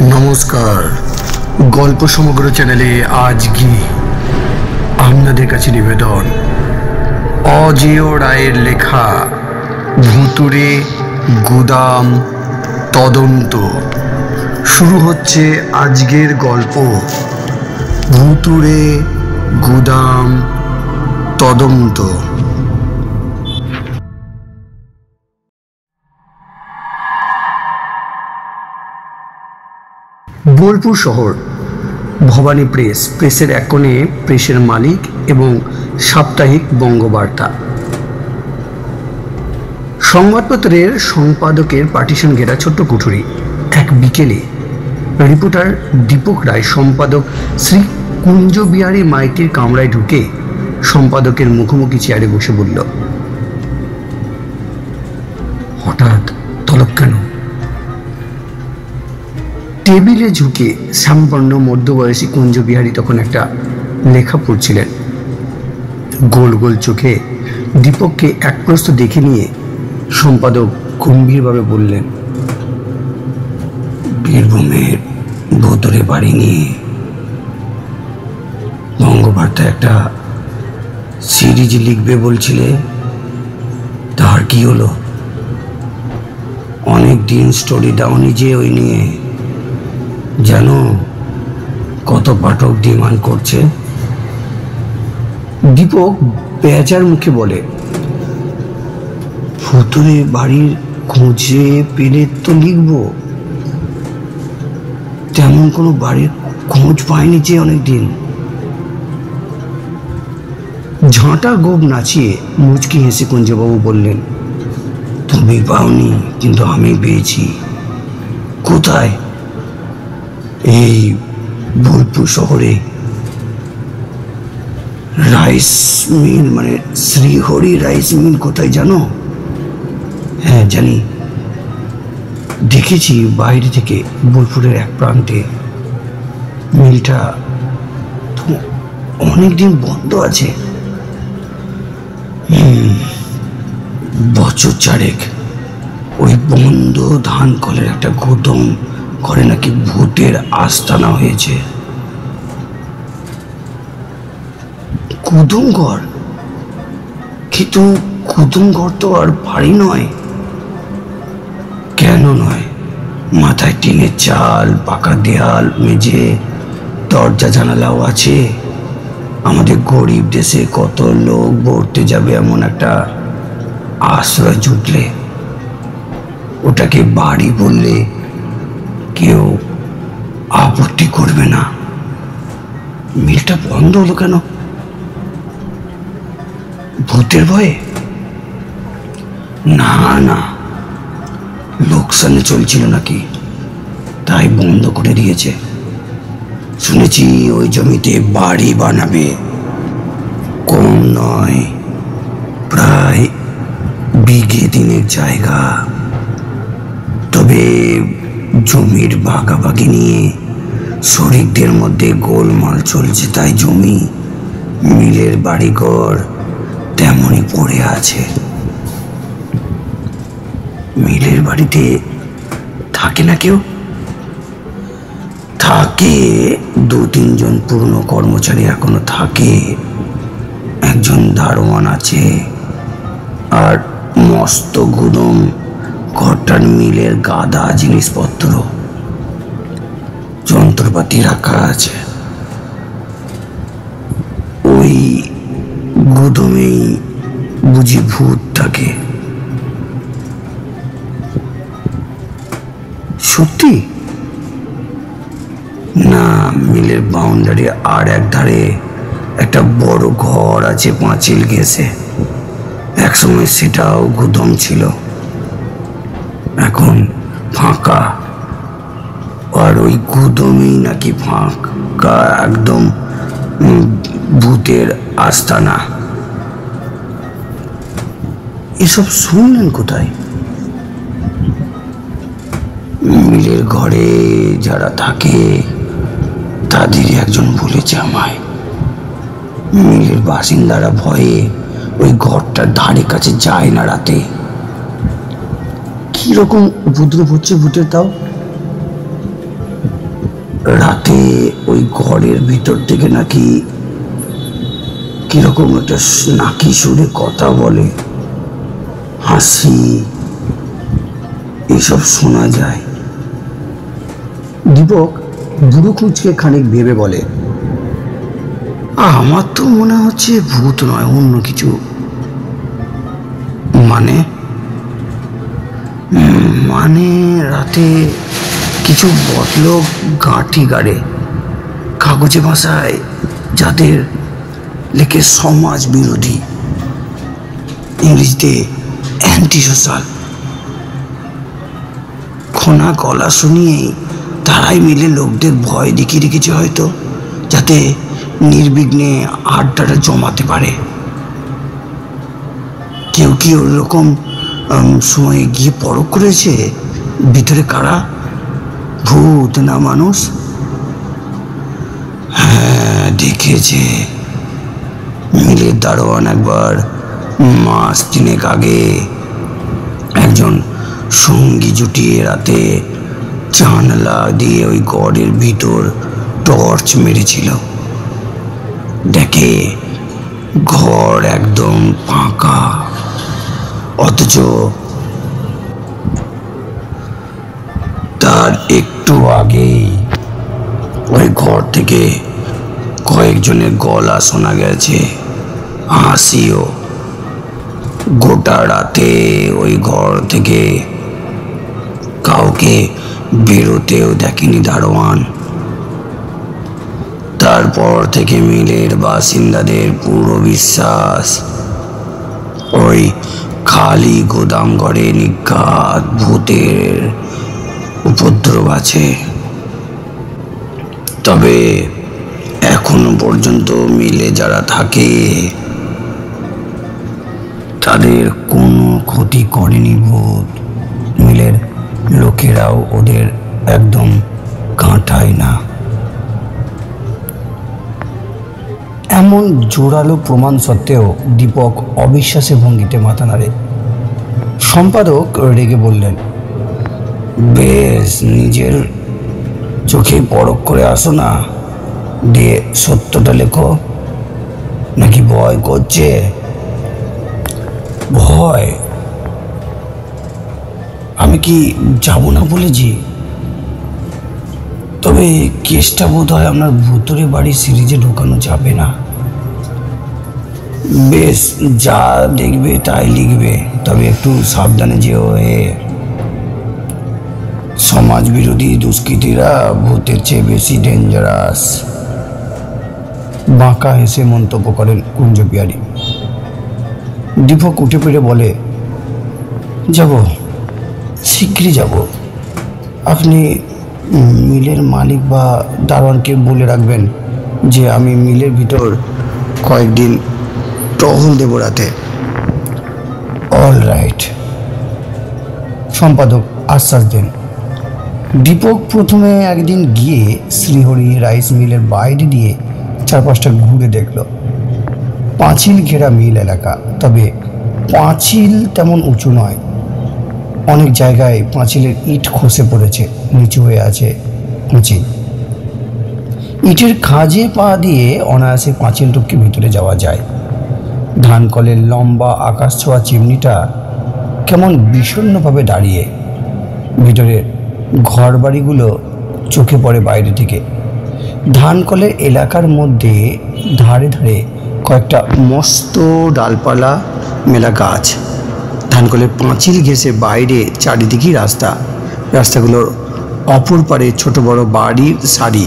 নমস্কার। গল্প সমগ্র চ্যানেলে আজকে আপনাদের কাছে নিবেদন অজেয় রায়ের লেখা ভুতুড়ে গুদাম তদন্ত। শুরু হচ্ছে আজকের গল্প ভুতুড়ে গুদাম তদন্ত। বোলপুর শহর, ভবানী প্রেসের এক কোণে প্রেসের মালিক এবং সাপ্তাহিক বঙ্গবার্তা। সংবাদপত্রের সম্পাদকের পার্টিশন ঘেরা ছোট্ট কুঠুরি। এক বিকেলে রিপোর্টার দীপক রায় সম্পাদক শ্রী কুঞ্জবিহারী মাইতির কামরায় ঢুকে সম্পাদকের মুখোমুখি চেয়ারে বসে বলল, হঠাৎ তলব কেন? টেবিলে ঝুঁকে শ্যামবর্ণ মধ্যবয়সী কুঞ্জবিহারী তখন একটা লেখা পড়ছিলেন। গোল গোল চোখে দীপককে এক প্রস্ত দেখে নিয়ে সম্পাদক গম্ভীরভাবে বললেন, বীরভূমের ভুতুড়ে বাড়ি নিয়ে বঙ্গবার্তা একটা সিরিজ লিখবে বলছিলে, তার কি হলো? অনেক দিন স্টোরি দাওনি যে ওই নিয়ে, জানো কত পাঠক ডিমান্ড করছে? দীপক বেচার মুখে বলে, ভুতুড়ে বাড়ির খুঁজে পেলে তো লিখবো, তেমন কোনো বাড়ির খোঁজ পায়নি যে অনেকদিন। ঝাঁটা গোপ নাচিয়ে মুচকি হেসে কুঞ্জবাবু বললেন, তুমি পাওনি কিন্তু আমি পেয়েছি। কোথায়? এই বোলপুর শহরে রাইস মিল, মানে শ্রীহরি রাইস মিল কোথায় জানো? হ্যাঁ জানি, দেখেছি বাইরে থেকে বোলপুরের এক প্রান্তে। মিলটা তো অনেকদিন বন্ধ আছে, বছর চারেক। ওই বন্ধ ধান কলের একটা গুদাম করে নাকি ভূতের আস্তানা হয়েছে। কুদুমঘর? কিন্তু কুদুমঘর তো আর বাড়ি নয়। কেন নয়? মাথায় টিনের চাল, পাকা দেয়াল, মেঝে, দরজা জানালাও আছে। আমাদের গরিব দেশে কত লোক পড়তে যাবে এমন একটা আশ্রয় জুটলে ওটাকে বাড়ি বললে কেউ আপত্তি করবে না। মিলটা বন্ধ হলো কেন? ভূতের ভয়ে? না না, লোকসানে চলছিল নাকি, তাই বন্ধ করে দিয়েছে। শুনেছি ওই জমিতে বাড়ি বানাবে, কম নয়, প্রায় বিঘে দিনের জায়গা। তবে জমির ভাগাভাগি নিয়ে শরিকদের মধ্যে গোলমাল চলছে, তাই জমি, মিলের বাড়িঘর তেমনই পড়ে আছে। মিলের বাড়িতে থাকে না কেউ? থাকে, 2-3 জন পুরনো কর্মচারী এখনো থাকে, একজন দারোয়ান আছে, আর মস্ত গুদম ঘরটার মিলের গাদা জিনিসপত্র, যন্ত্রপাতি রাখা আছে। ওই গুদমেই বুঝি ভূত থাকে। সত্যি? না, মিলের বাউন্ডারি আর এক ধারে একটা বড় ঘর আছে পাঁচিল ঘেঁষে। একসময় সেটাও গুদম ছিল, এখন ফাঁকা। আর ওই গুদমেই নাকি ফাঁকা, একদম ভূতের আস্তানা। এসব শুনলেন কোথায়? মিলের ঘরে যারা থাকে তাদের একজন বলেছে আমায়। মিলের বাসিন্দারা ভয়ে ওই ঘরটার ধারে কাছে যায় না রাতে। কিরকম উপদ্রব হচ্ছে ভূতের তাও? রাতে ওই ঘরের ভিতর থেকে নাকি কিরকম একটা নাকি সুরে কথা বলে, হাসি, এসব শোনা যায়। দীপক বুড়ো কুঁচকে খানিক ভেবে বলে, আমার তো মনে হচ্ছে ভূত নয়, অন্য কিছু। মানে মানে রাতে কিছু বদলোক গাঁটি গাড়ে কাগজে ভাষায়, যাদের লেখে সমাজ বিরোধী, ইংরেজিতে অ্যান্টি সোশ্যাল। খোনা গলা শুনিয়েই তারাই মিলে লোকদের ভয় দেখিয়ে রেখেছে হয়তো, যাতে নির্বিঘ্নে আড্ডাটা জমাতে পারে। কেউ কি ওরকম সময় গিয়ে পরখ করেছে ভিতরে কারা, ভূত না মানুষ? হ্যাঁ, দেখেছে। মিলের দারোয়ান একবার মাস 3 আগে একজন সঙ্গী জুটিয়ে রাতে জানলা দিয়ে ওই গড়ের ভিতর টর্চ মেরেছিল। দেখে ঘর একদম ফাঁকা, অথচ তার একটু আগেই ওই ঘর থেকে কয়েকজনের গলা শোনা গেছে, হাসিও। গোটা রাতে ওই ঘর থেকে কাউকে বেরোতেও দেখেনি দারোয়ান। তারপর থেকে মিলের বাসিন্দাদের পুরো বিশ্বাস ওই খালি গোদাম ঘরে নিঘাত ভূতের উপদ্রব আছে। তবে এখনো পর্যন্ত মিলে যারা থাকে তাদের কোনো ক্ষতি করেনি ভূত। মিলের লোকেরাও ওদের একদম কাঁটায় না। এমন জোরালো প্রমাণ সত্ত্বেও দীপক অবিশ্বাসী ভঙ্গিতে মাথা নাড়ে। সম্পাদক রেগে বললেন, বেশ, নিজের চোখে পরখ করে আসো না, দিয়ে সত্যটা লেখো। নাকি ভয় করছে? ভয়? আমি কি যাব না বলেছি? তবে কেসটা বোধ হয় আপনার ভুতুরে বাড়ি সিরিজে ঢোকানো যাবে না। বেশ, যা দেখবে তাই লিখবে, তবে একটু সাবধানে যেও। সমাজ বিরোধী দুষ্কৃতীরা ভূতের চেয়ে বেশি ডেঞ্জারাস। বাঁকা হেসে মন্তব্য করেন কুঞ্জ বিহারী। দীপক উঠে পড়ে বলে, যাব, শীঘ্রই যাব। আপনি মিলের মালিক বা দারোয়ানকে বলে রাখবেন যে আমি মিলের ভিতর কয়েকদিন টহল দেব রাতে। অল রাইট, সম্পাদক আশ্বাস দেন। দীপক প্রথমে একদিন গিয়ে শ্রীহরি রাইস মিলের বাইরে দিয়ে চারপাশটা ঘুরে দেখল। পাঁচিল ঘেরা মিল এলাকা, তবে পাঁচিল তেমন উঁচু নয়। অনেক জায়গায় পাঁচিলের ইট খসে পড়েছে, নিচু হয়ে আছে পাঁচিল। ইটের খাঁজে পা দিয়ে অনায়াসে পাঁচিল টপকে ভিতরে যাওয়া যায়। ধানকলের লম্বা আকাশ ছোঁয়া চিমনিটা কেমন বিষণ্ণভাবে দাঁড়িয়ে। ভিতরের ঘর বাড়িগুলো চোখে পড়ে বাইরে থেকে। ধানকলের এলাকার মধ্যে ধারে ধারে কয়েকটা মস্ত ডালপালা মেলা গাছ। ধানকলের পাঁচিল ঘেঁষে বাইরে চারিদিকেই রাস্তা। রাস্তাগুলোর অপর পারে ছোট বড় বাড়ির সারি।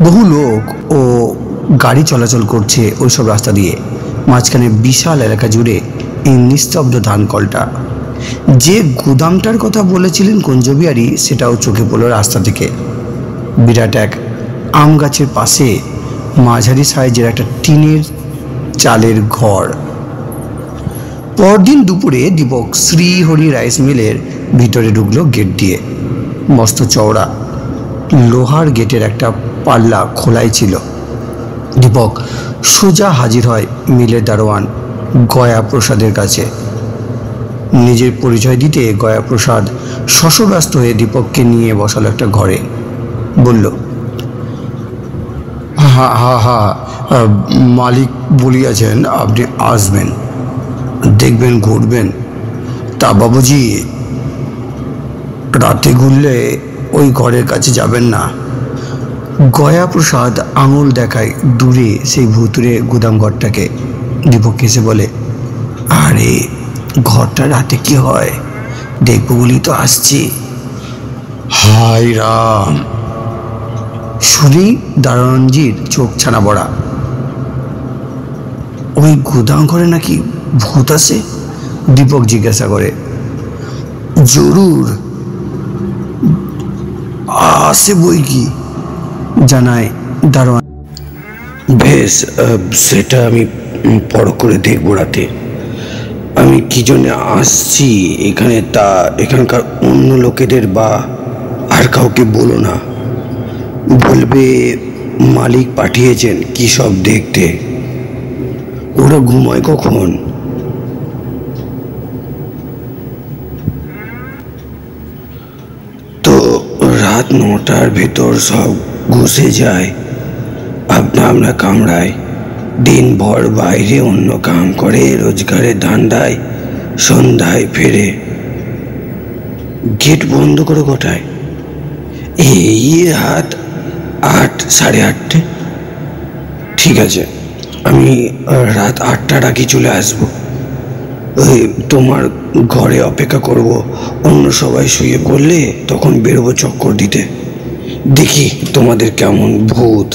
বহু লোক ও গাড়ি চলাচল করছে ওইসব রাস্তা দিয়ে। মাঝখানে বিশাল এলাকা জুড়ে এই নিস্তব্ধ ধানকলটা। যে গুদামটার কথা বলেছিলেন কুঞ্জবিহারী, সেটাও চোখে পড়ল রাস্তা থেকে। বিরাট এক আম গাছের পাশে মাঝারি সাইজের একটা টিনের চালের ঘর। পরদিন দুপুরে দীপক শ্রীহরি রাইস মিলের ভিতরে ঢুকলো গেট দিয়ে। মস্ত চওড়া লোহার গেটের একটা পাল্লা খোলাই ছিল। দীপক সোজা হাজির হয় মিলের দারোয়ান গয়া প্রসাদের কাছে। নিজের পরিচয় দিতে গয়া প্রসাদ শশব্যস্ত হয়ে দীপককে নিয়ে বসালো একটা ঘরে। বলল, হা হা হা মালিক বলিয়াছেন আপনি আসবেন, দেখবেন ঘুরবেন। তা বাবুজি, রাতে ঘুরলে ওই ঘরের কাছে যাবেন না। গয়াপ্রসাদ আঙুল দেখায় দূরে সেই ভুতুরে গুদাম ঘরটাকে। দীপক হেসে বলে, আরে ঘরটা রাতে কি হয় দেখবো বলি তো আসছি। হায় রাম! শুনেই দারোয়ানজির চোখ ছানা বড়া। ওই গুদাম ঘরে নাকি ভূত আছে? দীপক জিজ্ঞাসা করে। জরুর আছে বই কি, জানায় দারোয়ান। বেশ, সেটা আমি পর করে দেখবো রাতে। আমি কি জন্য আসছি এখানে তা এখানকার অন্য লোকেদের বা আর কাউকে বলো না। বলবে মালিক পাঠিয়েছেন কি সব দেখতে। ওরা ঘুমায় কখন? তো রাত 9টার ভেতর সব ঘুষে যায় আপনার কামরায়। দিনভর বাইরে অন্য কাম করে, রোজগারের ধান্দায় সন্ধ্যায় ফেরে। গেট বন্ধ করো কটায়? এই রাত 8, সাড়ে 8টে। ঠিক আছে, আমি রাত 8টার আগে চলে আসবো। ওই তোমার ঘরে অপেক্ষা করব। অন্য সবাই শুয়ে পড়লে তখন বেরোবো চক্কর দিতে, দেখি তোমাদের কেমন ভূত।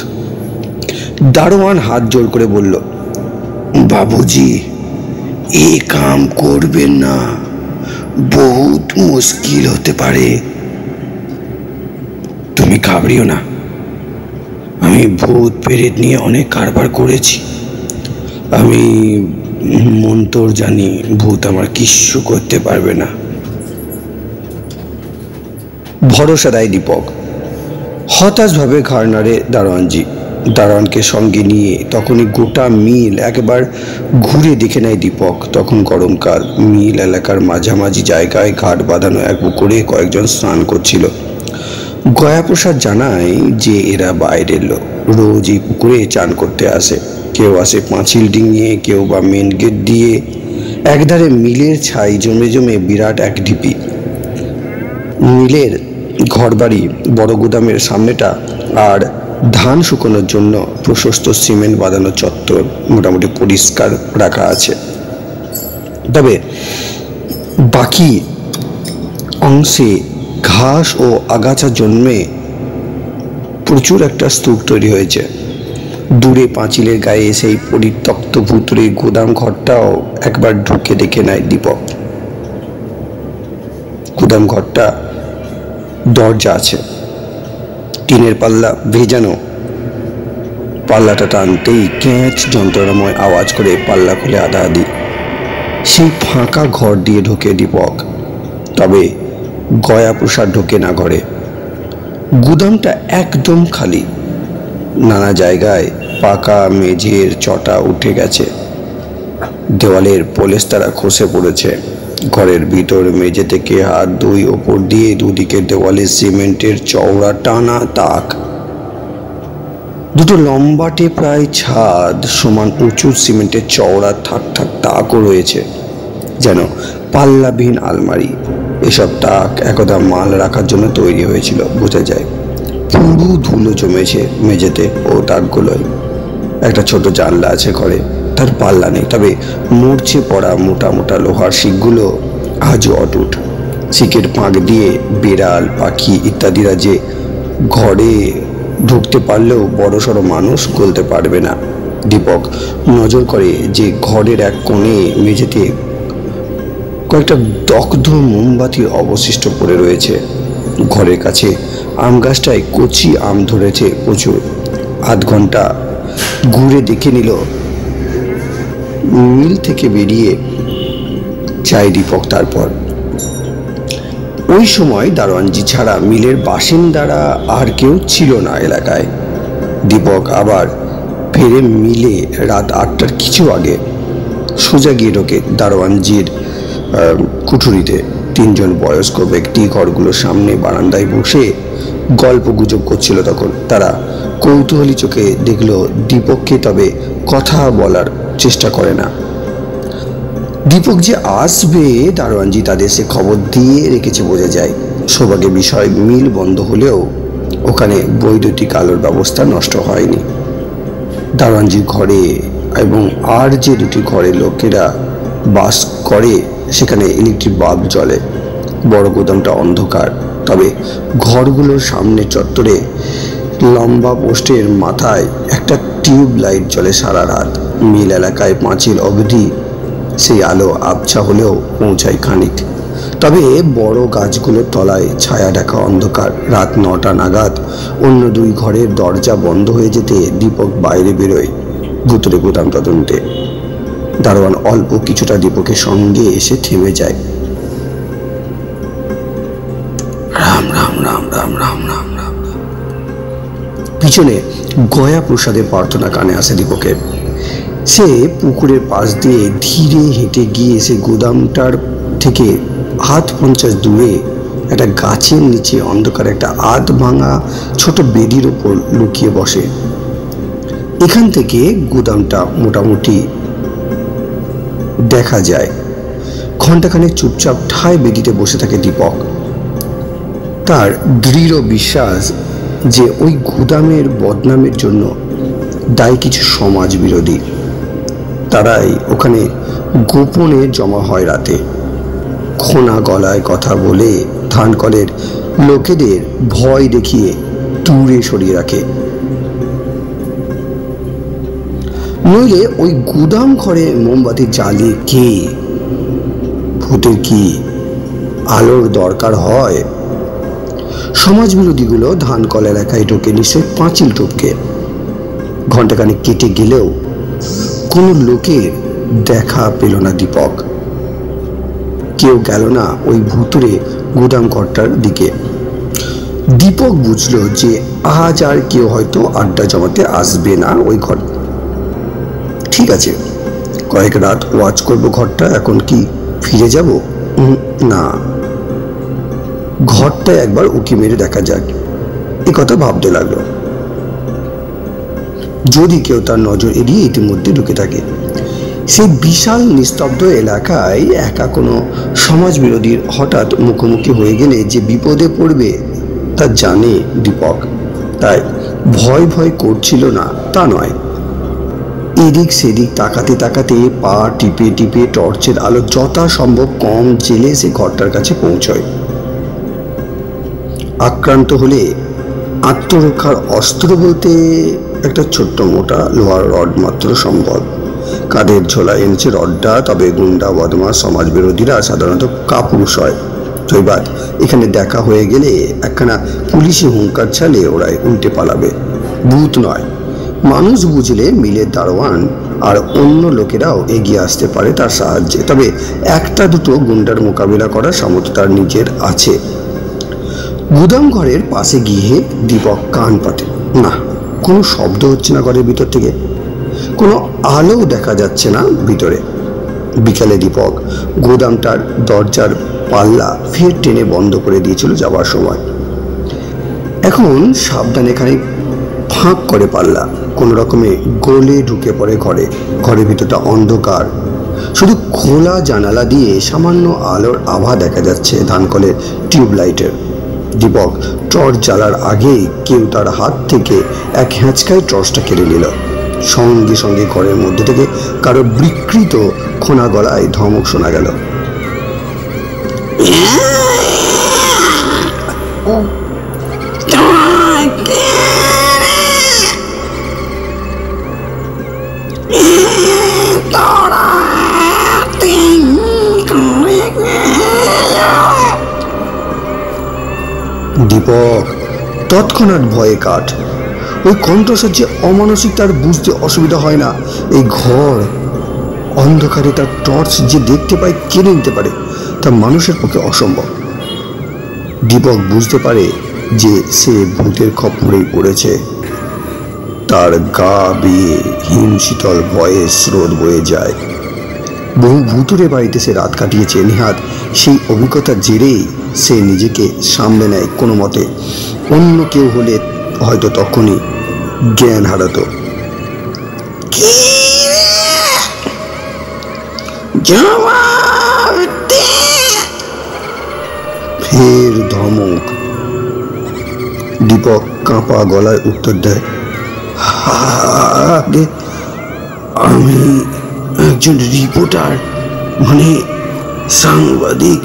দারোয়ান হাত জোর করে বলল, বাবুজি এ কাম করবেন না, বহুত মুশকিল হতে পারে। তুমি ঘাবড়িও না, আমি ভূত প্রেত নিয়ে অনেক কারবার করেছি। আমি মন্তর জানি, ভূত আমার কিচ্ছু করতে পারবে না। ভরসা দেয় দীপক। হতাশভাবে ঘাড় নাড়ে দারোয়ানজি। দারোয়ানকে সঙ্গে নিয়ে তখনই গোটা মিল একবার ঘুরে দেখে নেয় দীপক। তখন গরমকাল। মিল এলাকার মাঝামাঝি জায়গায় ঘাট বাঁধানো এক পুকুরে কয়েকজন স্নান করছিল। গয়াপ্রসাদ জানায় যে এরা বাইরের লোক, রোজ এই পুকুরে চান করতে আসে। কেউ আসে পাঁচিল ডিঙিয়ে, কেউ বা মেন গেট দিয়ে। একধারে মিলের ছাই জমে জমে বিরাট এক ঢিপি। মিলের ঘরবাড়ি, বড় গুদামের সামনেটা আর ধান শুকোনোর জন্য প্রশস্ত সিমেন্ট বাঁধানো চত্বর মোটামুটি পরিষ্কার রাখা আছে। তবে বাকি অংশে ঘাস ও আগাছা জন্মে প্রচুর একটা স্তূপ তৈরি হয়েছে। দূরে পাঁচিলের গায়ে সেই পরিত্যক্ত ভুতুরে গুদাম ঘরটাও একবার ঢুকে দেখে নেয় দীপক। গুদাম ঘরটা দরজা আছে, টিনের পাল্লা ভেজানো। পাল্লাটা টানতেই ক্যাঁচ যন্ত্রণাময় আওয়াজ করে পাল্লা খুলে আধাআধি সেই ফাঁকা ঘর দিয়ে ঢোকে দীপক। তবে গয়াপ্রসাদ ঢোকে না ঘরে। গুদামটা একদম খালি। নানা জায়গায় পাকা মেঝের চটা উঠে গেছে, দেওয়ালের পলেস্তারা খসে পড়েছে। ঘরের ভিতর মেঝে থেকে হাত 2 ওপর দিয়ে দুদিকে দেওয়ালে সিমেন্টের চওড়া টানা তাক। দুটো লম্বাটে প্রায় ছাদ সমান উঁচু সিমেন্টের চওড়া থাক থাক তাকও রয়েছে, যেন পাল্লাবিহীন আলমারি। এসব তাক একদা মাল রাখার জন্য তৈরি হয়েছিল বোঝা যায়। পুরো ধুলো জমেছে মেঝেতে ও তাকগুলোয়। একটা ছোট জানলা আছে ঘরে, তার পাল্লা নেই, তবে মরচে পড়া মোটা মোটা লোহার শিকগুলো আজও অটুট। শিকের ফাঁক দিয়ে বিড়াল, পাখি ইত্যাদিরা যে ঘরে ঢুকতে পারলেও বড়সড় মানুষ গলতে পারবে না। দীপক নজর করে যে ঘরের এক কোণে মেঝেতে কয়েকটা দগ্ধ মোমবাতির অবশিষ্ট পড়ে রয়েছে। ঘরের কাছে আম গাছটায় কচি আম ধরেছে প্রচুর। আধ ঘন্টা ঘুরে দেখে নিল। মিল থেকে বেরিয়ে যায় দীপক। তারপর ওই সময় দারোয়ানজি ছাড়া মিলের বাসিন্দারা আর কেউ ছিল না এলাকায়। দীপক আবার ফেরে মিলে রাত 8টার কিছু আগে। সোজা গিয়ে ঢোকে দারোয়ানজির কুঠুরিতে। 3 জন বয়স্ক ব্যক্তি ঘরগুলোর সামনে বারান্দায় বসে গল্প গুজব করছিল। তখন তারা কৌতূহলী চোখে দেখল দীপককে, তবে কথা বলার চেষ্টা করে না। দীপক যে আসবে দারোয়ানজি তাদের সে খবর দিয়ে রেখেছে বোঝা যায়। সৌভাগ্যের বিষয় মিল বন্ধ হলেও ওখানে বৈদ্যুতিক আলোর ব্যবস্থা নষ্ট হয়নি। দারোয়ানজির ঘরে এবং আর যে দুটি ঘরে লোকেরা বাস করে সেখানে ইলেকট্রিক বাল্ব জ্বলে। বড় গোদামটা অন্ধকার, তবে ঘরগুলোর সামনে চত্বরে লম্বা পোস্টের মাথায় একটা টিউব লাইট জ্বলে সারা রাত। মিল এলাকায় পাঁচিল অবধি সেই আলো আবছা হলেও পৌঁছায় খানিক, তবে বড় গাছগুলোর তলায় ছায়া ঢাকা অন্ধকার। রাত 9টা নাগাদ অন্য দুই ঘরের দরজা বন্ধ হয়ে যেতে দীপক বাইরে বেরোয় ভুতুরে গোদাম তদন্তে। দারোয়ান অল্প কিছুটা দীপকের সঙ্গে এসে থেমে যায়। রাম রাম রাম রাম রাম রাম রাম। পিছনে গয়া প্রসাদের প্রার্থনা কানে আসে দীপকের। সে পুকুরের পাশ দিয়ে ধীরে হেঁটে গিয়ে সে গোদামটার থেকে 50 দূরে একটা গাছের নিচে অন্ধকার একটা আধ ভাঙা ছোট বেদির ওপর লুকিয়ে বসে। এখান থেকে গোদামটা মোটামুটি দেখা যায়। ঘণ্টাখানেক চুপচাপ ঠায় বেদিতে বসে থাকে দীপক। তার দৃঢ় বিশ্বাস যে ওই গোদামের বদনামের জন্য দায়ী কিছু সমাজ বিরোধী। তারাই ওখানে গোপনে জমা হয় রাতে, খোনা গলায় কথা বলে ধানকলের লোকেদের ভয় দেখিয়ে দূরে সরিয়ে রাখে। নইলে ওই গুদাম ঘরে মোমবাতি জ্বালিয়ে কে? ভূতের কি আলোর দরকার হয়? সমাজ বিরোধীগুলো ধানকল এলাকায় ঢোকে নিশ্চয় পাঁচিল টপকে। ঘণ্টাখানেক কেটে গেলেও কোনো লোকের দেখা পেল না দীপক। কেউ গেল না ওই ভুতুরে গুদাম ঘরটার দিকে। দীপক বুঝলো যে আজ আর কেউ হয়তো আড্ডা জমাতে আসবে না ওই ঘর। ঠিক আছে, কয়েক রাত ওয়াচ করব ঘরটা। এখন কি ফিরে যাব? না, ঘরটা একবার উকি মেরে দেখা যাক, এ কথা ভাবতে লাগলো। যদি কেউ তার নজর এড়িয়ে ইতিমধ্যে ঢুকে থাকে। সেই বিশাল নিস্তব্ধ এলাকায় একা কোনো সমাজ বিরোধীর হঠাৎ মুখোমুখি হয়ে গেলে যে বিপদে পড়বে তা জানে দীপক। তাই ভয় ভয় করছিল না তা নয়, এদিক সেদিক তাকাতে তাকাতে পা টিপে টিপে টর্চের আলো যথাসম্ভব কম জেলে সে ঘরটার কাছে পৌঁছয়। আক্রান্ত হলে আত্মরক্ষার অস্ত্র বলতে একটা ছোট্ট মোটা লোহার রড মাত্র সম্ভব। কাঁধের ঝোলায় এনেছে রডটা, তবে গুন্ডা বদমাশ সমাজ বিরোধীরা সাধারণত কাপুরুষ হয়। জয়বাদ এখানে দেখা হয়ে গেলে একখানা পুলিশি হুঙ্কার ছালে ওরাই উল্টে পালাবে। ভূত নয়, মানুষ বুঝলে মিলের দারোয়ান আর অন্য লোকেরাও এগিয়ে আসতে পারে তার সাহায্যে। তবে একটা দুটো গুন্ডার মোকাবিলা করার সামর্থ্য তার নিজের আছে। গুদাম ঘরের পাশে গিয়ে দীপক কান পাতে। না, কোনো শব্দ হচ্ছে না ঘরের ভিতর থেকে, কোনো আলোও দেখা যাচ্ছে না ভিতরে। বিকালে দীপক গোদামটার দরজার পাল্লা ফের টেনে বন্ধ করে দিয়েছিল যাবার সময়। এখন সাবধানে খানিক ফাঁক করে পাল্লা, কোনো রকমে গলে ঢুকে পড়ে ঘরে। ঘরের ভিতরটা অন্ধকার, শুধু খোলা জানালা দিয়ে সামান্য আলোর আভা দেখা যাচ্ছে ধানকলের টিউবলাইটের। দীপক টর্চ জ্বালার আগেই কেউ তার হাত থেকে এক হ্যাঁচকায় টর্চটা কেড়ে নিল। সঙ্গে সঙ্গে ঘরের মধ্যে থেকে কারো বিকৃত খোনা গলায় ধমক শোনা গেল। দীপক তৎক্ষণাৎ ভয়ে কাঠ। ওই কণ্ঠস্বর যে অমানসিক তার বুঝতে অসুবিধা হয় না। এই ঘর অন্ধকারে তার টর্চ যে দেখতে পায়, কেড়ে নিতে পারে, তা মানুষের পক্ষে অসম্ভব। দীপক বুঝতে পারে যে সে ভূতের খপ্পরেই পড়েছে। তার গা বেয়ে হিম শীতল ভয়ের স্রোত বয়ে যায়। বহু ভুতুরে বাড়িতে সে রাত কাটিয়েছে। নেহাত সেই অভিজ্ঞতার জেরেই সে নিজেকে সামলে নেয় কোনো মতে। অন্য কেউ হলে হয়তো তখনই জ্ঞান হারাতো। ফের ধমক। দীপক কাঁপা গলায় উত্তর দেয়, আগে আমি একজন রিপোর্টার, মানে সাংবাদিক।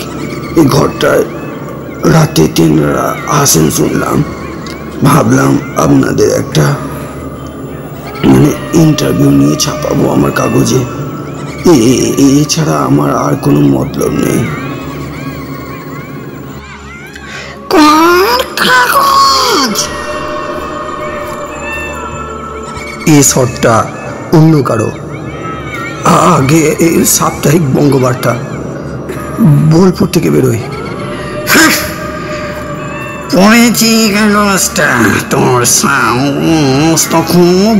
এই ঘরটায় রাতে তেনারা আসেন শুনলাম, ভাবলাম আপনাদের একটা মানে ইন্টারভিউ নিয়ে ছাপাবো আমার কাগজে। এছাড়া আমার আর কোনো মতলব নেই। এই শটটা অন্য কারো, আগে এই সাপ্তাহিক বঙ্গবার্তা, বোলপুর থেকে বেরোয়। পড়েছি কাগজটা, তোর সাহস তো খুব।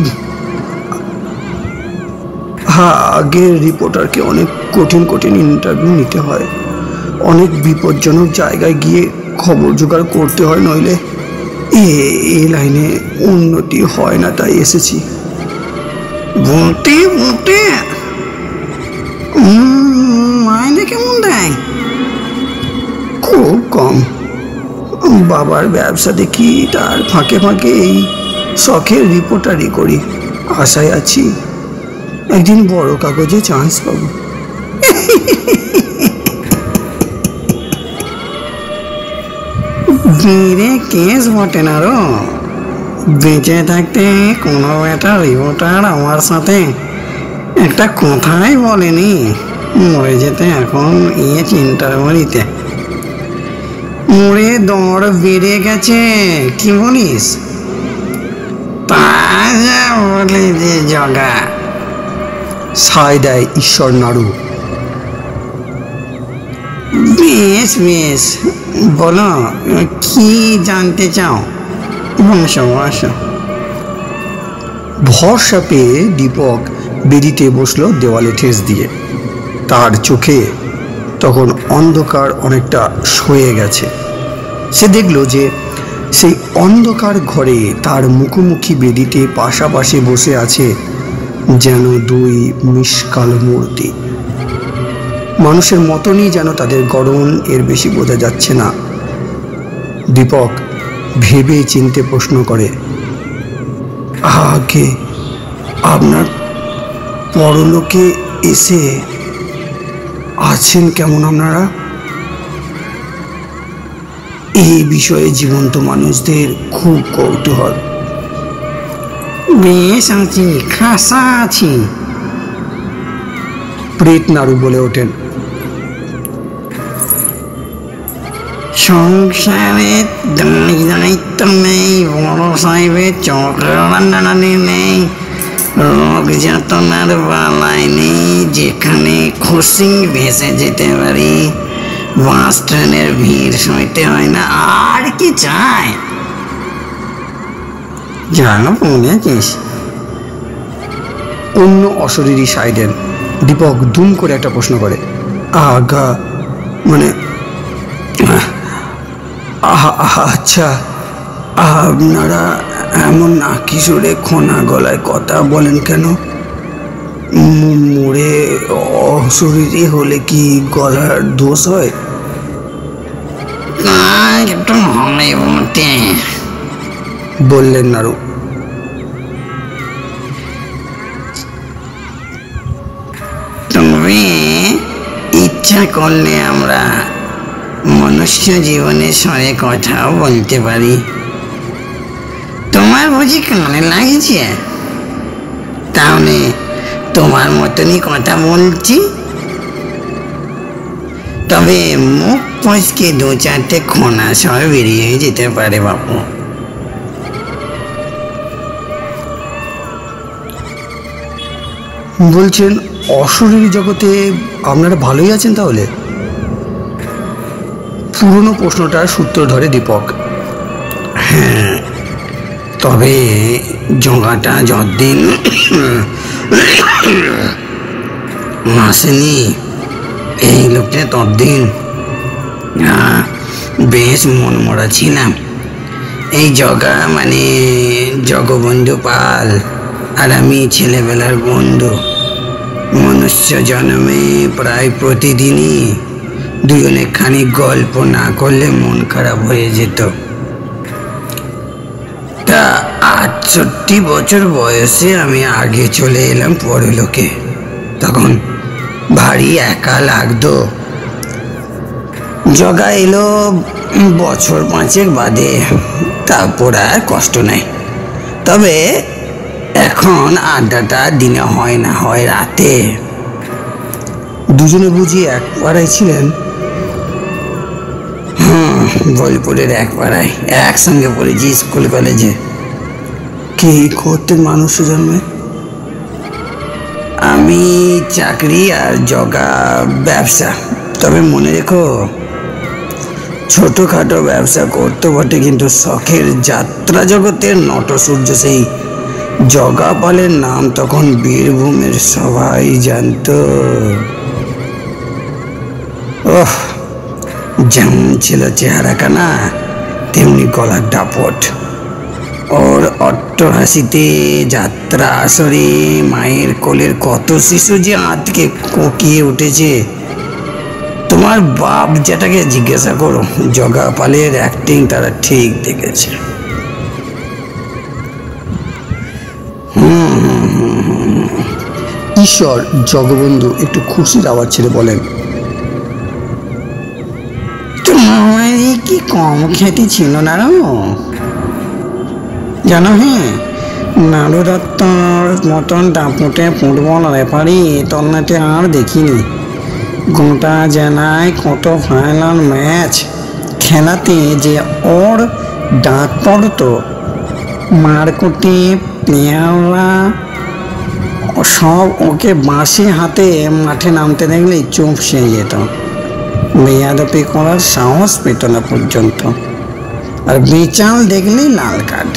আগের রিপোর্টারকে অনেক কঠিন কঠিন ইন্টারভিউ নিতে হয়, অনেক বিপজ্জনক জায়গায় গিয়ে খবর জোগাড় করতে হয়, নইলে এই লাইনে উন্নতি হয় না, তাই এসেছি। বলতে বলতে মাইনে কেমন দেয়? খুব কম। বাবার ব্যবসা দেখি, তার ফাঁকে ফাঁকে এই শখের রিপোর্টারি করি। আশায় আছি একদিন বড় কাগজে চান্স পাবো। মেরে কেস বটে না রো, বেঁচে থাকতে কোনো একটা রিপোর্টার আমার সাথে একটা কথাই বলেনি, মরে যেতে এখন চিন্তার বাড়িতে। মরে দর বেড়ে গেছে, কি বলিস? তা যা বলে যে জগা, সায় দেয় ঈশ্বর নাড়ু। বেশ বেশ, বলো কি জানতে চাও? ভরসা পেয়ে দীপক বেদিতে বসলো দেওয়ালে ঠেস দিয়ে। তার চোখে তখন অন্ধকার অনেকটা সয়ে গেছে। সে দেখল যে সেই অন্ধকার ঘরে তার মুখোমুখি বেদিতে পাশাপাশি বসে আছে যেন দুই মিষ্কাল মূর্তি। মানুষের মতনই যেন তাদের গড়ন, এর বেশি বোঝা যাচ্ছে না। দীপক ভেবে চিনতে প্রশ্ন করে, আগে আপনার পরলোকে এসে আছেন কেমন আপনারা? এই বিষয়ে জীবন্ত মানুষদের খুব কৌতূহল। বেশ আছি, খাসা আছি, প্রেত নাড়ু বলে ওঠেন। সংসারে দায়িত্ব নেই, বড় সাহেবের চক্রানি নেই, রোগ যাতনার বালাই নেই, যেখানে খুশি ভেসে যেতে পারি, বাস ট্রেনের ভিড় সইতে হয় না, আর কি চাই? জানো বলেছিস। অন্য অশরীরী সায় দেন। দীপক দুম করে একটা প্রশ্ন করে, আগা মানে আচ্ছা, আপনারা এমন নাকি সুরে খোনা গলায় কথা বলেন কেন? মরে অশরীরী হলে কি গলার দোষ হয়? একটু হয় বটে, বললেন নাড়ু। তবে ইচ্ছা করলে আমরা মনুষ্য জীবনের সঙ্গে কথাও বলতে পারি। তোমার বুঝি কানে লাগছে? তাহলে তোমার মতনই কথা বলছি, তবে মুখ পচকে দু চারটে খোনা সব বেরিয়ে যেতে পারে বাপু। বলছেন অশরীরী জগতে আপনারা ভালোই আছেন তাহলে? পুরনো প্রশ্নটার সূত্র ধরে দীপক। হ্যাঁ, তবে জগাটা যতদিন আসেনি এই লোকটা ততদিন বেশ মন মরা ছিলাম। এই জগা মানে জগবন্ধু পাল আর আমি ছেলেবেলার বন্ধু। মনুষ্য জন্মে প্রায় প্রতিদিনই দুজনে খানিক গল্প না করলে মন খারাপ হয়ে যেত। তা 68 বছর বয়সে আমি আগে চলে এলাম পরলোকে। তখন ভারী একা লাগতো। জগা এলো বছর 5 বাদে, তারপর আর কষ্ট নাই। তবে এখন আড্ডাটা দিনে হয় না, হয় রাতে। দুজনে বুঝি এক পাড়ায় ছিলেন? বোলপুরের এক পাড়ায় একসঙ্গে পড়েছি স্কুল কলেজে। কি করতেন মানুষ জন্মে? আমি চাকরি আর জগা ব্যবসা। তবে মনে রেখো, ছোটখাটো ব্যবসা করতে বটে, কিন্তু শখের যাত্রা জগতের নটসূর্য সেই জগা পালের নাম তখন বীরভূমের সবাই জানতো। ওহ, যেমন ছিল চেহারা কানা, তেমনি গলার দাপট। ওর অট্টহাসিতে যাত্রা আসরে মায়ের কোলের কত শিশু যে আঁতকে কোকিয়ে উঠেছে। তোমার বাপ যেটাকে জিজ্ঞাসা করো, জগা পালের অ্যাক্টিং তারা ঠিক দেখেছে। ঈশ্বর, জগবন্ধু একটু খুশির আওয়াজ ছেড়ে বলেন, তোমার কি কম খ্যাতি ছিল না জানো? হ্যাঁ, নাড়ু দত্তর মতন দাপুটে ফুটবল রেফারি তলনাতে আর দেখিনি। গোটা জেলায় কত ফাইনাল ম্যাচ খেলাতে যে ওর ডাক পড়তো, মারকুটি প্লেয়াররা সব ওকে বাঁশি হাতে মাঠে নামতে দেখলেই চুপসে যেত। বেয়াদপি করার সাহস পেত না পর্যন্ত, আর বেচাল দেখলেই লাল কার্ড।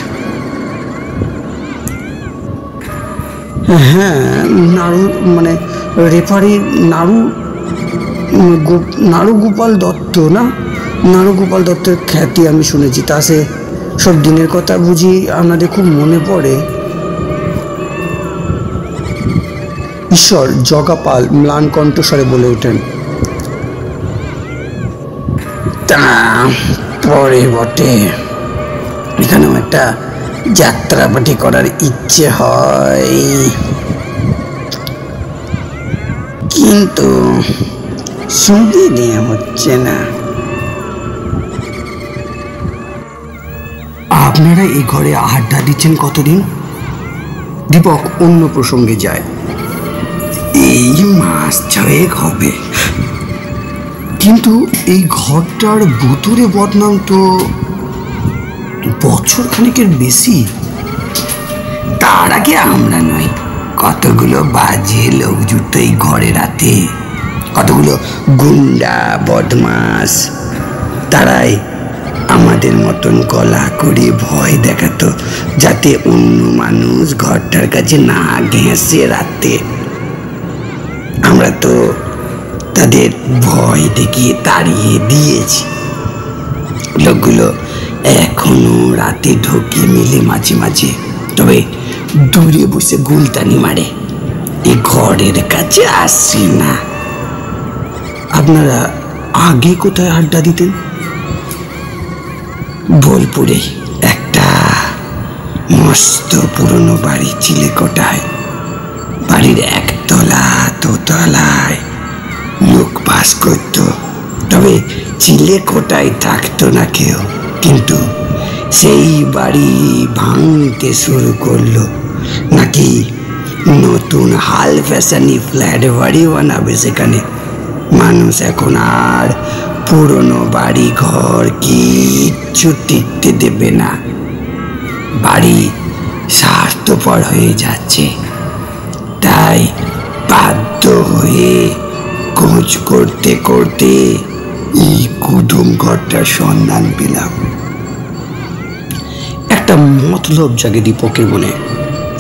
হ্যাঁ, নাড়ু মানে রেফারি নাড়ু গোপাল দত্ত না? নাড়ু গোপাল দত্তের খ্যাতি আমি শুনেছি। তা সে সব দিনের কথা বুঝি আপনাদের খুব মনে পড়ে? ঈশ্বর, জগা পাল ম্লান কণ্ঠস্বরে বলে ওঠেন, তা পরে বটে, এখানেও একটা যাত্রাপাটি করার ইচ্ছে হয়, কিন্তু সুদি নিয়ে হচ্ছে না। আপনারা এই ঘরে আড্ডা দিচ্ছেন কতদিন? দীপক অন্য প্রসঙ্গে যায়, এই মাস 6 হবে। কিন্তু এই ঘরটার ভুতুরে বদনাম তো বছর খানেকের বেশি। তার আগে আমরা নয়, কতগুলো বাজে লোক জুটত এই ঘরে রাতে, কতগুলো গুন্ডা বদমাস। তারাই আমাদের মতন গলা করে ভয় দেখাতো, যাতে অন্য মানুষ ঘরটার কাছে না ঘেঁষে রাতে। আমরা তো তাদের ভয় দেখিয়ে তাড়িয়ে দিয়েছি। লোকগুলো এখনো রাতে ঢোকে মিলে মাঝে মাঝে, তবে দূরে বসে গুলতানি মারে, এই ঘরের কাছে আসে না। আপনারা আগে কোথায় আড্ডা দিতেন? বোলপুরে একটা মস্ত পুরনো বাড়ি চিলেকোটায়। বাড়ির একতলা দোতলায় লোক বাস করত, তবে চিলেকোটায় থাকতো না কেউ। কিন্তু সেই বাড়ি ভাঙতে শুরু করলো, নাকি নতুন হাল ফ্যাশনি ফ্ল্যাট বাড়ি বানাবে সেখানে। মানুষ এখন আর পুরনো বাড়ি ঘর কিচ্ছু টিকতে দেবে না। বাড়ি স্বার্থপর হয়ে যাচ্ছে, তাই বাধ্য হয়ে খোঁজ করতে করতে এই কুটুম ঘরটার সন্ধান পেলাম। একটা মতলব জাগে দীপকের মনে।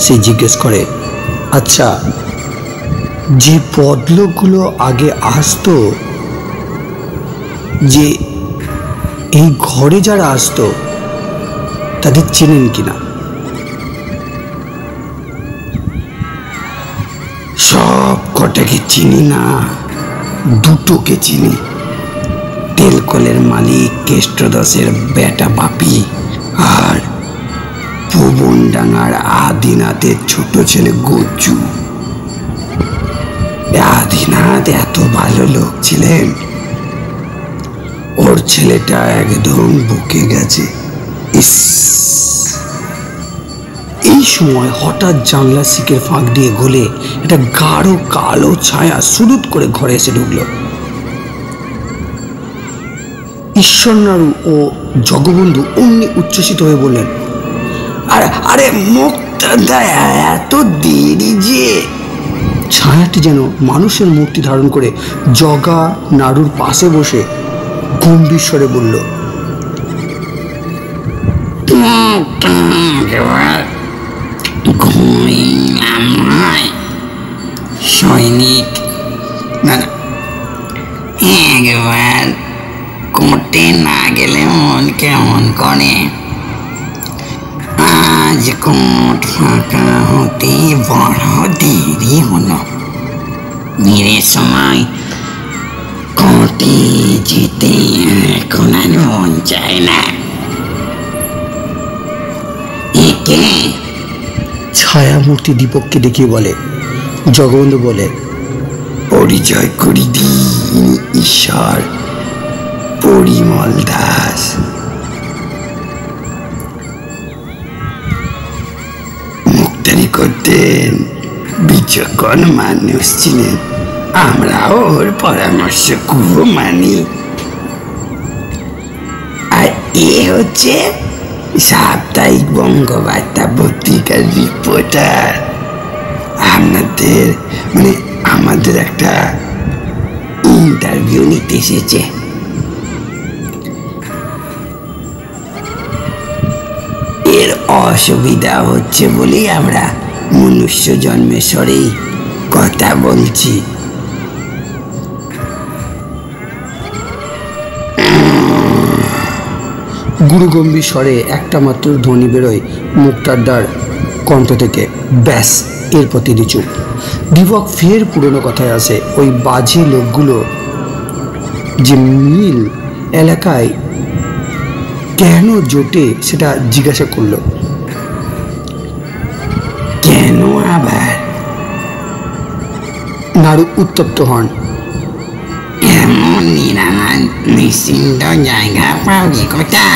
সে জিজ্ঞেস করে, আচ্ছা, যে বদলোকগুলো আগে আসতো, যে এই ঘরে যারা আসতো, তাদের চেনেন কিনা। সব কটাকে চিনি না, দুটোকে চিনি। তেলকলের মালিক কেষ্টদাসের বেটা বাপি আর ভুবনডাঙ্গার আদিনাথের ছোট ছেলে গজ্জু। আদিনাথ এত ভালো লোক ছিলেন, ওর ছেলেটা একদম বুকে গেছে। ইস! এই সময় হঠাৎ জানলা শিকের ফাঁক দিয়ে গলে একটা গাঢ় কালো ছায়া সুদূত করে ঘরে এসে ঢুকলো। ঈশ্বরনারু ও জগবন্ধু অমনি উচ্ছ্বসিত হয়ে বললেন, আরে আরে মুক্তা, এত দেরি যে! ছায়াটি যেন মানুষের মূর্তি ধারণ করে জগা নাড়ুর পাশে বসে গম্ভীর স্বরে বলল, সৈনিক না, একবার কোর্টে না গেলে মন কেমন করে। আজ কোর্ট ফাঁকা হতে বড় দেরি হলো। মেরে সময় কোর্টে যেতে এখন আর মন চায় না। একে ছায়া মূর্তি দীপককে দেখিয়ে বলে। জগবন্ধু বলে, পরিচয় করি দিন, ঈশ্বর পরিমল দাস। মুক্তারি করতেন, বিচক্ষণ মানুষ ছিলেন। আমরা ওর পরামর্শ খুব মানি। আর এ হচ্ছে সাপ্তাহিক বঙ্গবার্তা পত্রিকার রিপোর্টার। আমাদের একটা ইন্টারভিউ নিতে এসেছে। এর অসুবিধা হচ্ছে বলেই আমরা মনুষ্য জন্মের স্বরেই কথা বলছি। গুরুগম্ভীর স্বরে একটা মাত্র ধ্বনি বেরোয় মুক্তারদার কণ্ঠ থেকে, ব্যাস এরপর তিনি চুপ। দীপক ফের পুরনো কথায় আসে। ওই বাজে লোকগুলো যে মিল এলাকায় কেন জোটে সেটা জিজ্ঞাসা করলো। কেন আবার? নাড়ু উত্তপ্ত হন। এমন নিরামান নিশ্চিন্ত জায়গা পাবি কোথা?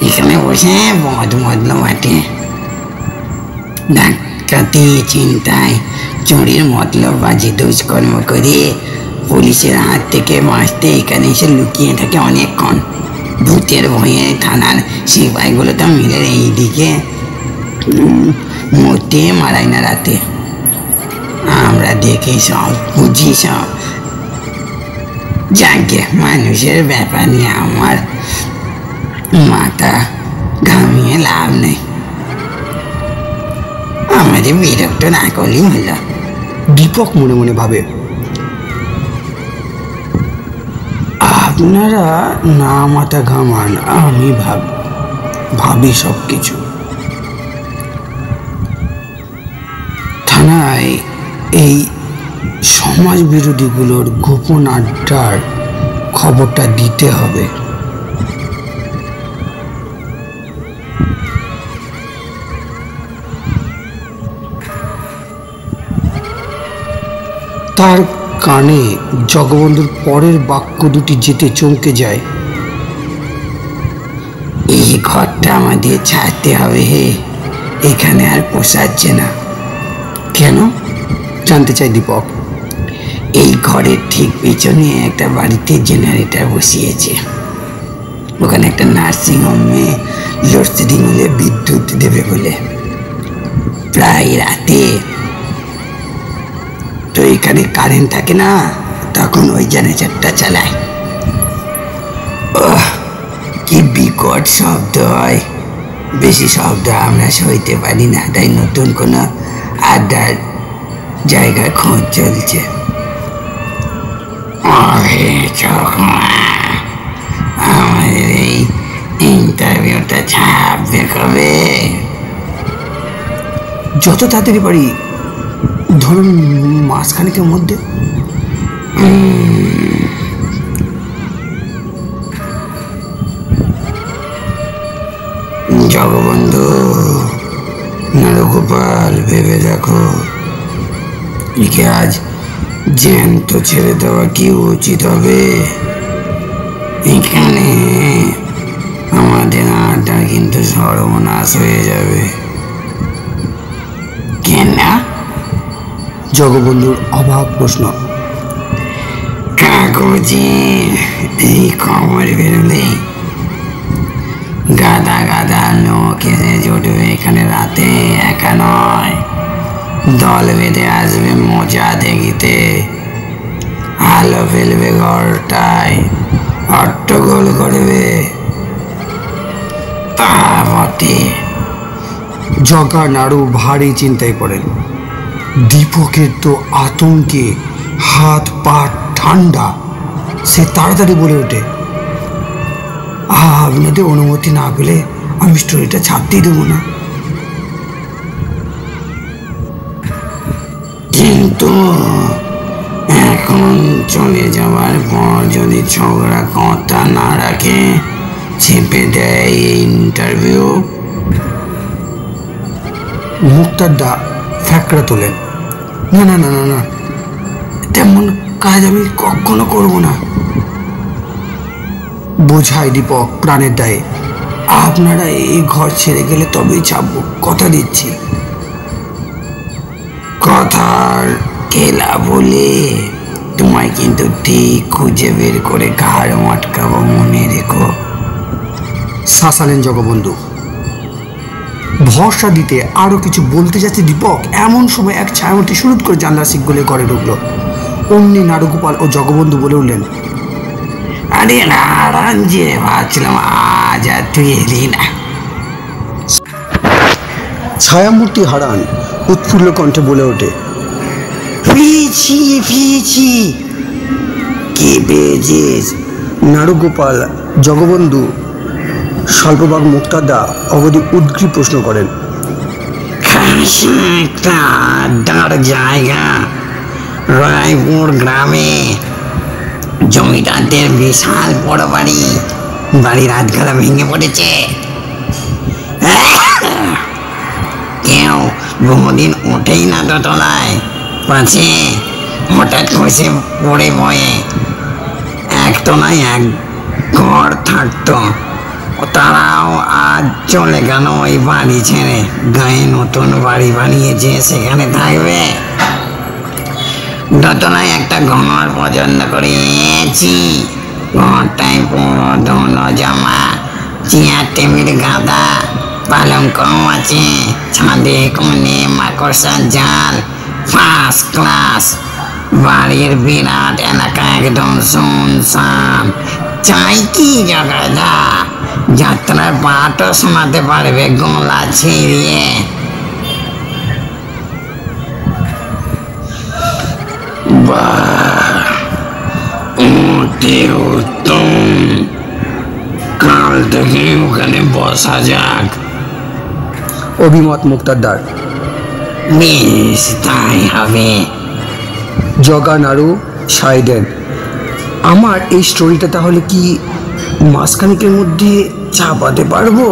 এখানে বসে মদ মদলো বাটে, ডাকাতি, চিন্তায়, চুরির মতলববাজি দুষ্কর্ম করে পুলিশের হাত থেকে বাঁচতে এখানে এসে লুকিয়ে থাকে অনেকক্ষণ। ভূতের ভয়ে থানার সিপাহীগুলো তো মিলে এইদিকে মরতে মারাই না রাতে। আমরা দেখি সব, বুঝি সব। যাকে মানুষের ব্যাপার নিয়ে আমার মাথা ঘামিয়ে লাভ নেই। আমাদের বিরক্ত না করলেই হলো। দীপক মনে মনে ভাবে, আপনারা না মাথা ঘামান, আমি ভাবি সব কিছু। থানায় এই সমাজ বিরোধীগুলোর গোপন আড্ডার খবরটা দিতে হবে। তার কানে জগবন্ধুর পরের বাক্য দুটি যেতে চমকে যায়। এই ঘরটা আমাদের ছাড়তে হবে হে, এখানে আর পোষাচ্ছে না। কেন জানতে চাই দীপক। এই ঘরের ঠিক পিছনে একটা বাড়িতে জেনারেটর বসিয়েছে। ওখানে একটা নার্সিং হোমে লোডশেডিং হলে বিদ্যুৎ দেবে বলে। প্রায় রাতে তো এখানে কারেন্ট থাকে না, তখন ওই জেনারেটরটা চালায়। কি বিকট শব্দ হয়। বেশি শব্দ আমরা সইতে পারি না, তাই নতুন কোনো আড্ডার জায়গায় খোঁজ চলছে। আমাদের এই ছাপবে কবে? যত তাড়াতাড়ি পারি, ধরুন মাসখানেকের মধ্যে। জগবন্ধু, নরগোপাল, ভেবে দেখো, একে আজ জ্যান্ত ছেড়ে দেওয়া কি উচিত হবে? এখানে আমাদের আড্ডা কিন্তু সর্বনাশ হয়ে যাবে। কেন? জগবন্ধুর অবাক প্রশ্ন। কাগজে এই খবর বেরোলে গাদা গাদা লোক এসে জুটবে এখানে, রাতে একা নয়, দল বেঁধে আসবে মজা দেখিতে, আলো ফেলবে ঘরটায়, হট্টগোল করবে। তা বটে। জগা নাড়ু ভারী চিন্তায় পড়েন। দীপকের তো আতঙ্কে হাত পা ঠান্ডা। সে তাড়াতাড়ি বলে ওঠে, আপনাদের অনুমতি না পেলে আমি স্টোরিটা ছাড়তেই দেবো না। কিন্তু এখন চলে যাওয়ার পর যদি ছোকরা কথা না রাখে, চেপে দেয় এই ইন্টারভিউ। মুক্তারদা ফ্যাকড়া তোলেন। না না না না না, তেমন কাজ আমি কখনো করব না। বোঝায় দীপক প্রাণের দায়ে। আপনারা এই ঘর ছেড়ে গেলে তবেই ছাপবো, কথা দিচ্ছি। কথার খেলা বলে তোমায় কিন্তু ঠিক খুঁজে বের করে ঘাড় মটকাবো, মনে রেখো। শাসালেন জগবন্ধু। ভরসা দিতে আরো কিছু বলতে যাচ্ছে দীপক, এমন সময় এক ছায়ামূর্তি শুরুত করে জানলার শিক গলে ঘরে ঢুকলো। অমনি নারুগোপাল ও জগবন্ধু বলে উঠলেন, আরে নারায়ণ যে, ভাবছিলাম আজ আর তুই এলি না। ছায়ামূর্তি হারান উৎফুল্ল কণ্ঠে বলে ওঠে, পেয়েছি পেয়েছি। কি পেয়েছিস? নারুগোপাল, জগবন্ধু, স্বল্পবাগ মুক্তাদা অবধি উদ্গ্রীব প্রশ্ন করেন। খাসা একটা আড্ডার জায়গা রায়পুর গ্রামে, জমিদারদের বিশাল বড় বাড়ি। বাড়ির আধখানা ভেঙে পড়েছে। কেউ বহুদিন ওঠেই না দোতলায়, পাছে হঠাৎ খসে পড়ে বয়ে একতলায় এক ঘর থাকতো। তারাও আজ চলে গেল ওই বাড়ি ছেড়ে, গায়ে নতুন বাড়ি বানিয়েছে, সেখানে থাকবে। দোতলায় একটা ঘর পছন্দ করেছি। ঘরটায় পুরো ধুলো জমা, চেয়ার টেবিল গাদা, পালঙ্কও আছে, ছাদে কোণে মাকড়সার জাল, ফার্স্ট ক্লাস। বাড়ির বিরাট এলাকা একদম শুনশান। চাই কি জগাদা? যাত্রার পাটও শোনাতে পারবে গলা ছিঁড়িয়ে। বাহ, অতি উত্তম। কাল থেকে ওখানে বসা যাক। অভিমত মুক্তারদার। বেশ, তাই হবে। জগা নাড়ু সায় দেন। আমার এই স্টোরিটা তাহলে কি মাসখানেকের মধ্যে ছাপাতে পারবো?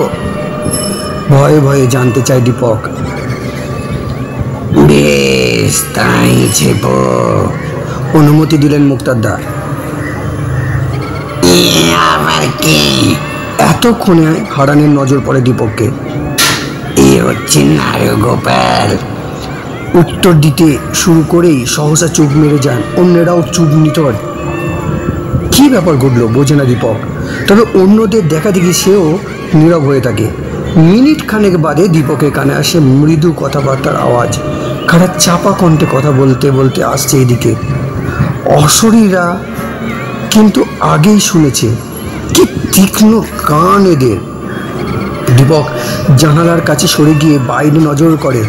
ভয়ে ভয়ে জানতে চাই দীপক। বেশ, তাই ছেপো। অনুমতি দিলেন মুক্তারদা। আবার কি? এতক্ষণে হারানের নজর পড়ে দীপককে। এ হচ্ছে নারুগোপাল। উত্তর দিতে শুরু করেই সহসা চুপ মেরে যান। অন্যেরাও চুপ নিতর। কি ব্যাপার ঘটলো বোঝে না দীপক, তবে অন্যদের দেখা দেখি সেও নীরব হয়ে থাকে। মিনিট খানেক বাদে দীপকের কানে আসে মৃদু কথাবার্তার আওয়াজ। কারা চাপা কণ্ঠে কথা বলতে বলতে আসছে এদিকে। অশরীরা কিন্তু আগেই শুনেছে। কি তীক্ষ্ণ কান এদের। দীপক জানালার কাছে সরে গিয়ে বাইরে নজর করে।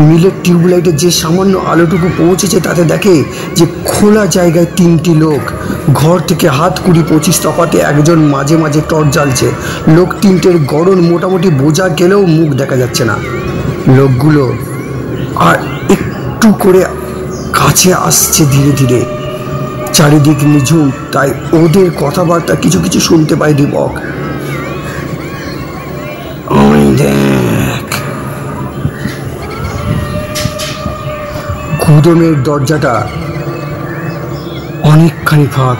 মিলের টিউবলাইটে যে সামান্য আলোটুকু পৌঁছেছে তাতে দেখে যে খোলা জায়গায় 3টি লোক। ঘর থেকে হাত 20-25 তফাতে একজন মাঝে মাঝে টর্চ জ্বালছে। লোক 3টের গড়ন মোটামুটি বোঝা গেলেও মুখ দেখা যাচ্ছে না। লোকগুলো আর একটু করে কাছে আসছে ধীরে ধীরে। চারিদিক নিঝুম, তাই ওদের কথাবার্তা কিছু কিছু শুনতে পায় দীপক। ওই দেখ, গুদমের দরজাটা অনেকখানি ফাঁক।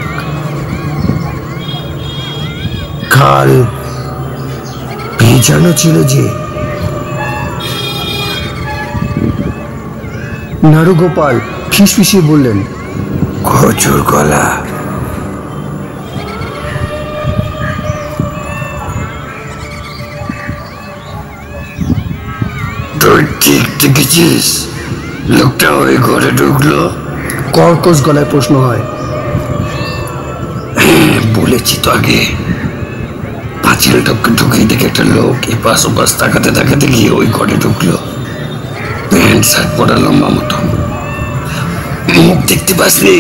কাল ভেজানো ছিল যে। নারুগোপাল ফিসফিসিয়ে বললেন, কচুর গলা। তুই ঠিক দেখেছিস লোকটা ওই ঘরে ঢুকলো? কর্কশ গলায় প্রশ্ন হয়। বলেছি তো আগে, পাঁচিলটাকে ঢুকে দেখে একটা লোক এপাশ ওপাশ তাকাতে তাকাতে গিয়ে ওই ঘরে ঢুকলো। প্যান্ট শার্ট পরা, লম্বা মতো। মুখ দেখতে পাসনি?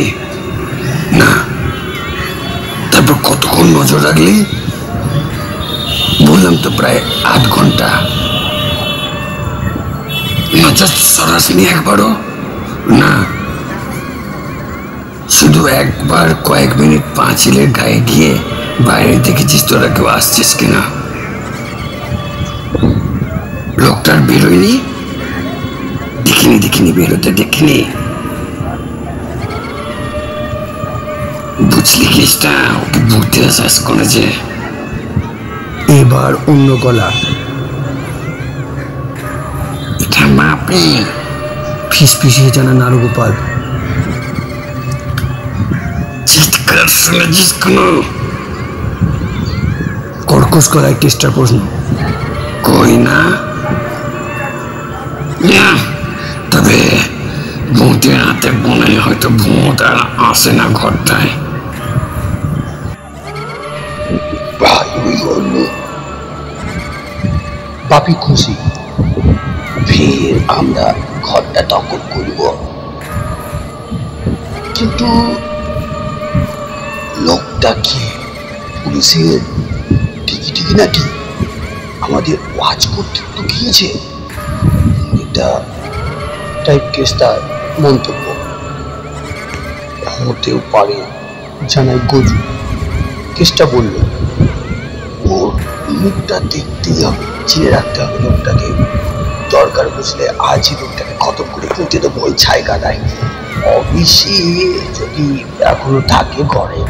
না। তারপর কতক্ষণ নজর রাখলি? বললাম তো প্রায় 8 ঘন্টা। নজর সরাসরি একবারও না, শুধু একবার কয়েক মিনিট পাঁচিলের গায়ে গিয়ে বাইরে দেখেছিস তোরা কেউ আসছিস কিনা। লোকটার বেরোয়নি? দেখিনি বেরোতে দেখিনি। বুঝলি কেসটা? ওকে বুঝতে শেষ করেছে। এবার অন্য গলা। এটা মাপি। ফিসফিসিয়ে জানা নারুগোপাল। চিৎকার শুনেছিস কোনো? কর্কশ গলায় টেস্টার প্রশ্ন। কই না। তবে ভূতের হাতে মনে হয়তো ভূত আর আসে না ঘরটায়। ভালোই হলো, বাপি খুশি। ফের আমরা ঘরটা দখল করব, কিন্তু লোকটা কি পুলিশের টিকি নাকি আমাদের ওয়াচ করতে তো গিয়েছে? এটা টাইপ কেসটার মন্তব্য হতেও পারে, জানাই গজু। কেসটা বলল, ওর মুখটা দেখতেই হবে, চিনে রাখতে হবে লোকটাকে। দরকার বুঝলে আজই লোকটাকে খতম করে পুঁতে দেবো ওই ছাই কাদায়। অফিসে যদি এখনো থাকে ঘরে।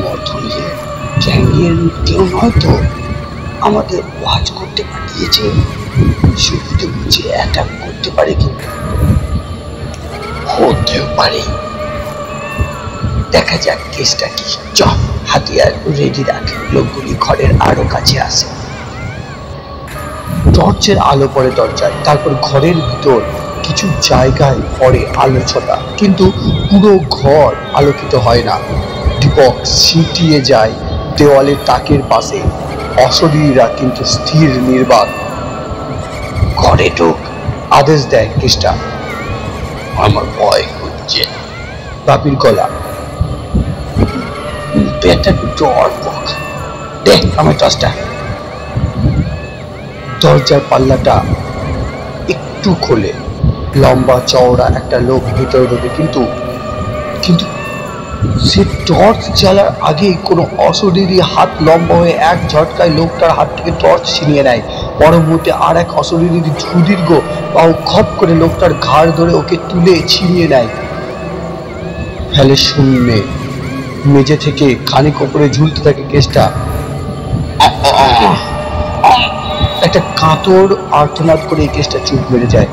মথুরিয়ে গ্যাংয়ের কেউ নয়তো আমাদের ওয়াচ করতে পাঠিয়েছে। সুবিধে বুঝে অ্যাটাক করতে পারে, কিন্তু হতেও পারে। দেখা যাক কেসটা কি। চ, হাতিয়ার রেডি রাখ, লোকগুলি ঘরের আরো কাছে আসে। টর্চের আলো পড়ে দরজায়, তারপর ঘরের ভিতর কিছু জায়গায় পড়ে আলো ছটা, কিন্তু পুরো ঘর আলোকিত হয় না। দীপক ছিটিয়ে যায় দেওয়ালের তাকের পাশে। অশরীরীরা কিন্তু স্থির নির্বাক। ঘরে ঢোক, আদেশ দেয় কেসটা। আমার ভয় হচ্ছে। বাপির গলা। বেটা ডর বক, দেখ আমার টর্চটা। দরজার পাল্লাটা একটু খোলে। লম্বা চওড়া একটা লোক ভিতরে ঢোকে, কিন্তু সে টর্চ জ্বালার আগেই কোনো অশরীরী হাত লম্বা হয়ে এক ঝটকায় লোকটার হাত থেকে টর্চ ছিনিয়ে নেয়। পরবর্তী আর এক অশরীরী সুদীর্ঘ পাও খপ করে লোকটার ঘাড় ধরে ওকে তুলে ছিনিয়ে নেয়, ফেলে শূন্যে। মেঝে থেকে খানিক ওপরে ঝুলতে থাকে কেসটা। একটা কাতর আর্তনাদ করে এই কেসটা চুপ মেরে যায়।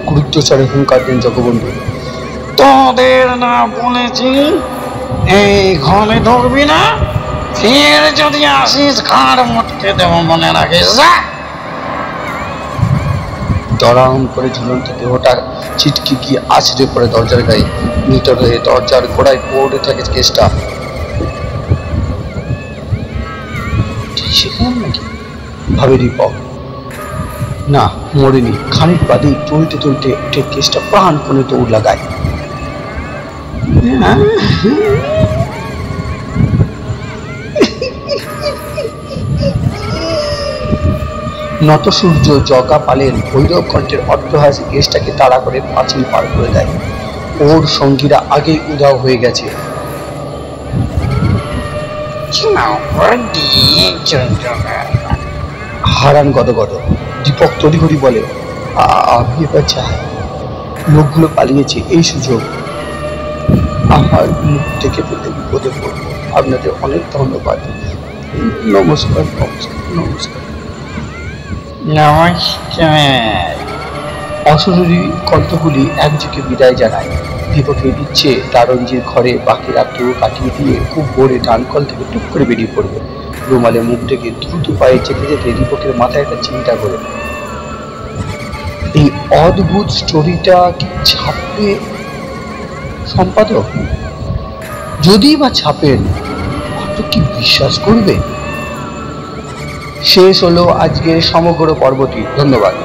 ক্রুদ্ধস্বরে হুঙ্কার দেন জগবন্ধু, তোদের না বলেছি এই ঘরে ঢুকবি না? ফের যদি আসিস ঘাড় মুটকে দেবো, মনে রাখিস। দড়াম করে ঝুলন্ত দেহটা ছিটকে গিয়ে আছড়ে পড়ে দরজার গায়ে। নিতর হয়ে দরজার গোড়ায় পড়ে থাকে কেসটা। সেখানে নাকি ভাবে দীপক। না, মরেনি। খানিক বাদেই টলতে টলতে উঠে কেসটা প্রাণপণে দৌড় লাগায়। নত সূর্য জগা পালের ভৈরব কণ্ঠের অট্টহাসি কেসটাকে তাড়া করে পাঁচিল পার করে দেয়। ওর সঙ্গীরা আগেই উধাও হয়ে গেছে। হারান গদগদ। দীপক তড়িঘড়ি বলে, আমি এবার চাই। লোকগুলো পালিয়েছে, এই সুযোগ আমার মুখ থেকে পেতে বিপদে পড়বো। আপনাদের অনেক ধন্যবাদ। নমস্কার নমস্কার নমস্কার নমস্কার। অশরীরী কণ্ঠগুলি একযোগে বিদায় জানায়। দীপকের ইচ্ছে তারঞ্জির ঘরে বাকি রাতটুকু কাটিয়ে দিয়ে খুব ভোরে ডানকল থেকে টুক করে বেরিয়ে পড়বে। রুমালে মুখ থেকে দ্রুত পায়ে যেতে যেতে দীপকের মাথায় একটা চিন্তা করে, এই অদ্ভুত স্টোরিটা কি ছাপবে সম্পাদক? যদি বা ছাপেন, পাঠক কি বিশ্বাস করবে? শেষ হলো আজকের সমগ্র পর্বটি। ধন্যবাদ।